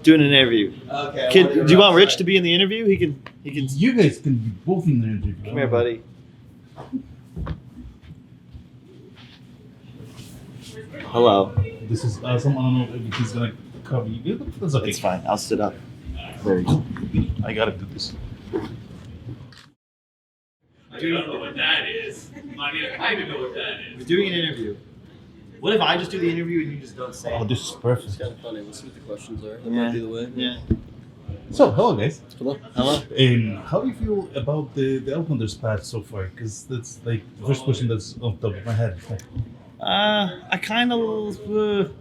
Doing an interview. Okay. Do you want Rich to be in the interview? He can. You guys can be both in the interview. Come here, buddy. Hello. This is someone. I don't know if he's gonna cover you. That's okay. It's fine. I'll sit up. There you go. I gotta do this. I don't know what that is. I mean, I kind of know what that is. We're doing an interview. What if I just do the interview and you just don't say Oh, it? this is perfect. It's kind of funny. We'll see what the questions are. That Yeah. might be the way. Yeah. So, hello guys. Hello. Hello. How do you feel about the Outlanders patch so far? Because that's like the first question that's on top of my head. I kind of.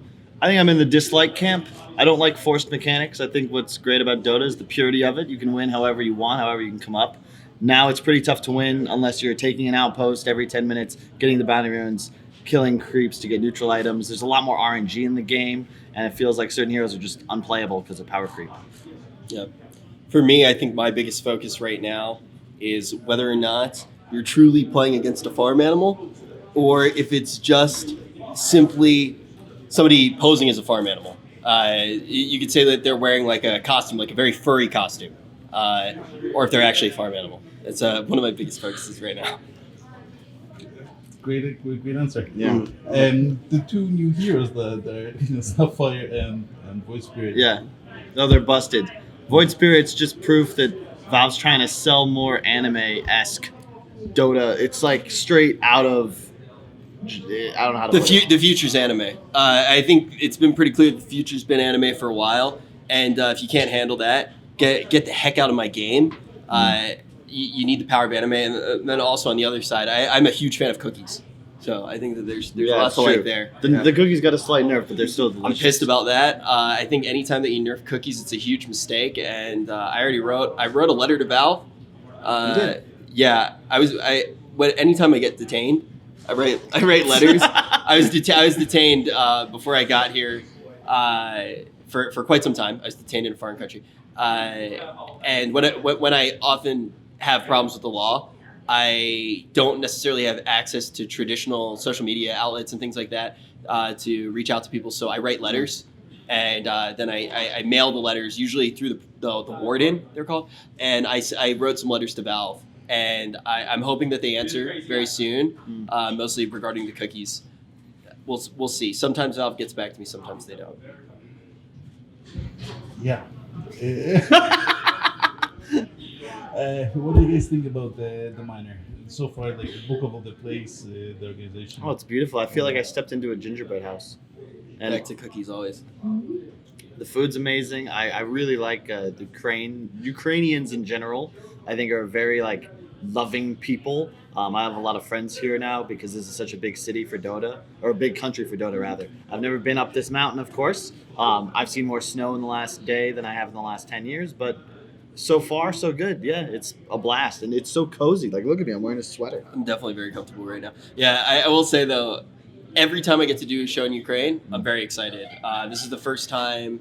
I think I'm in the dislike camp. I don't like forced mechanics. I think what's great about Dota is the purity of it. You can win however you want, however you can come up. Now it's pretty tough to win unless you're taking an outpost every 10 minutes, getting the bounty runes, killing creeps to get neutral items. There's a lot more RNG in the game, and it feels like certain heroes are just unplayable because of power creep. Yeah. For me, I think my biggest focus right now is whether or not you're truly playing against a farm animal, or if it's just simply somebody posing as a farm animal. You could say that they're wearing like a costume, like a very furry costume, or if they're actually a farm animal. It's one of my biggest focuses right now. Great answer. Yeah. And the two new heroes, the Snapfire and Void Spirit. Yeah. No, they're busted. Void Spirit's just proof that Valve's trying to sell more anime-esque Dota. It's like straight out of... I don't know how to put it. The future's anime. I think it's been pretty clear that the future's been anime for a while, and if you can't handle that, get the heck out of my game. You need the power of anime, and then also on the other side, I'm a huge fan of cookies. So I think that there's lots to like there. The cookies got a slight nerf, but they're still delicious. I'm pissed about that. I think anytime that you nerf cookies, it's a huge mistake, and I wrote a letter to Valve. You did? Yeah, anytime I get detained, I write letters. I was detained before I got here for quite some time. I was detained in a foreign country, and when I often have problems with the law, I don't necessarily have access to traditional social media outlets and things like that to reach out to people. So I write letters, and then I mail the letters usually through the warden, they're called, and I wrote some letters to Valve. And I'm hoping that they answer very soon, mostly regarding the cookies. We'll see. Sometimes Valve gets back to me, sometimes they don't. Yeah. What do you guys think about the minor? So far, like Bukovel, the place, the organization. Oh, it's beautiful. I feel like I stepped into a gingerbread house. And Back to cookies always. the food's amazing. I really like the Ukrainians in general. I think are very like loving people. I have a lot of friends here now because this is such a big city for Dota, or a big country for Dota rather. I've never been up this mountain, of course. I've seen more snow in the last day than I have in the last 10 years, but so far so good. Yeah, it's a blast, and it's so cozy. Like, look at me, I'm wearing a sweater. I'm definitely very comfortable right now. Yeah, I will say though, every time I get to do a show in Ukraine, I'm very excited. This is the first time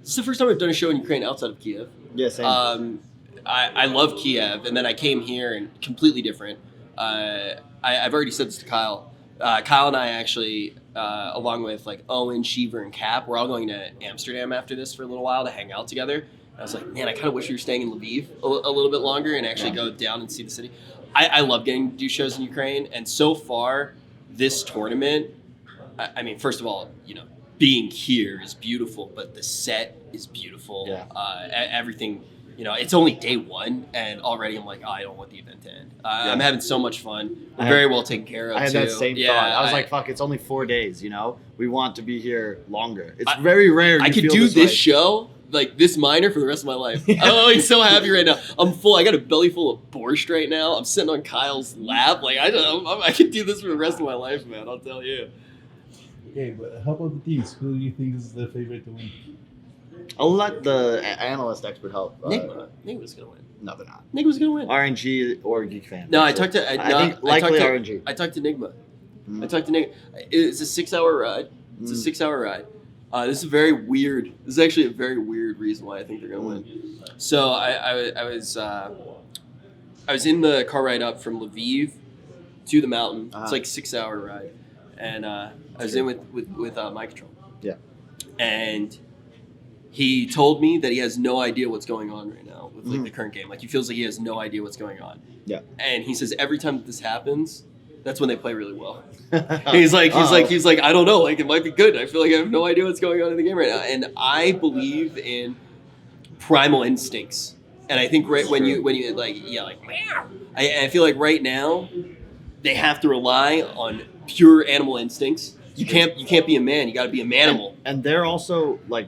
I've done a show in Ukraine outside of Kiev. Yeah, same. I love Kiev, and then I came here and completely different. I've already said this to Kyle. Kyle and I actually, along with like Owen, Sheever, and Cap, we're all going to Amsterdam after this for a little while to hang out together. I was like, man, I kind of wish we were staying in Lviv a little bit longer and actually go down and see the city. I love getting to do shows in Ukraine, and so far, this tournament, I mean, first of all, being here is beautiful, but the set is beautiful. Yeah. Everything, it's only day one, and already I'm like, I don't want the event to end. I'm having so much fun. We're very well taken care of, I had too. that same Yeah, thought. I was like, fuck, it's only 4 days, We want to be here longer. It's very rare. I could do this show, like this minor, for the rest of my life. I'm so happy right now. I'm full. I got a belly full of borscht right now. I'm sitting on Kyle's lap. Like, I could do this for the rest of my life, man. I'll tell you. Okay, but how about the teams? Who do you think is the favorite to win? I'll let the analyst expert help. Nigma's gonna win. No, they're not. Nigma's gonna win. RNG or Geek Fan. No, I think likely RNG. I talked to Nigma. I talked to Nigma. It's a 6-hour ride. It's a 6-hour ride. This is very weird. This is actually a very weird reason why I think they're gonna win. So I was in the car ride up from Lviv to the mountain. It's like a 6-hour ride, and I was in with my control. Yeah. And he told me that he has no idea what's going on right now with like the current game. Like he feels like he has no idea what's going on. Yeah. And he says every time that this happens, that's when they play really well. he's like, I don't know. Like it might be good. I feel like I have no idea what's going on in the game right now. And I believe in primal instincts. And I think when you I feel like right now they have to rely on pure animal instincts. You can't be a man. You got to be a manimal. And they're also like,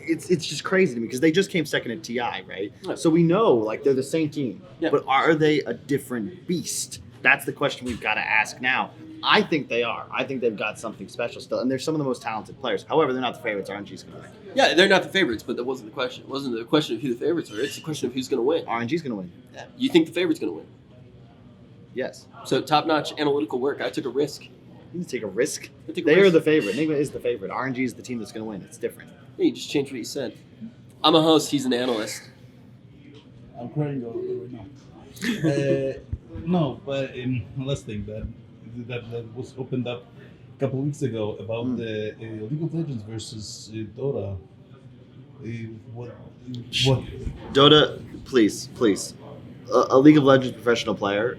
it's just crazy to me because they just came second at TI, right? Yeah. So we know like they're the same team, Yeah. but are they a different beast? That's the question we've got to ask now. I think they are. I think they've got something special still, and they're some of the most talented players. However, they're not the favorites. RNG's going to win. Yeah, they're not the favorites, but that wasn't the question. It wasn't the question of who the favorites are. It's the question of who's going to win. RNG's going to win. Yeah. You think the favorite's going to win? Yes. So top-notch analytical work. I took a risk. You need to take a risk. I took a They risk. are the favorite. Enigma is the favorite. RNG is the team that's going to win. It's different. Yeah, you just changed what you said. I'm a host. He's an analyst. I'm crying a little bit right now. No, but last thing that was opened up a couple weeks ago about the League of Legends versus Dota. What? Dota, please. A League of Legends professional player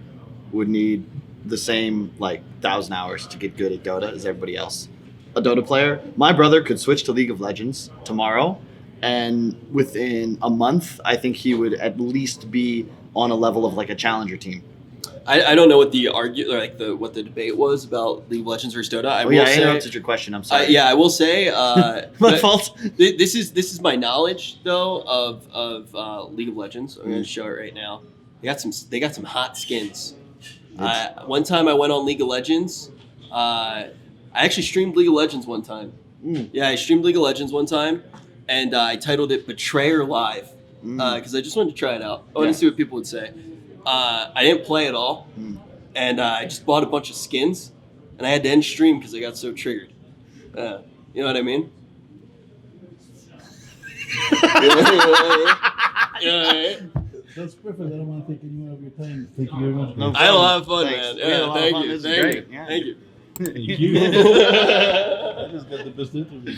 would need the same 1,000 hours to get good at Dota as everybody else. A Dota player, my brother could switch to League of Legends tomorrow, and within a month, I think he would at least be on a level of a challenger team. I don't know what what the debate was about League of Legends versus Dota. I interrupted your question. I'm sorry. I will say. My fault. This is my knowledge though of League of Legends. I'm going to show it right now. They got some hot skins. One time I went on League of Legends. I actually streamed League of Legends one time. Yeah, I streamed League of Legends one time, and I titled it Betrayer Live because I just wanted to try it out. I wanted to see what people would say. I didn't play at all, and I just bought a bunch of skins, and I had to end stream because I got so triggered. You know what I mean? Yeah. That's perfect. I don't want to take any more of your time. Thank you very much. No I had a lot of fun, Thanks. man. We had a Yeah, lot of thank fun. you. This is Thank great. you. Yeah. Thank you. Thank you. I just got the best interview.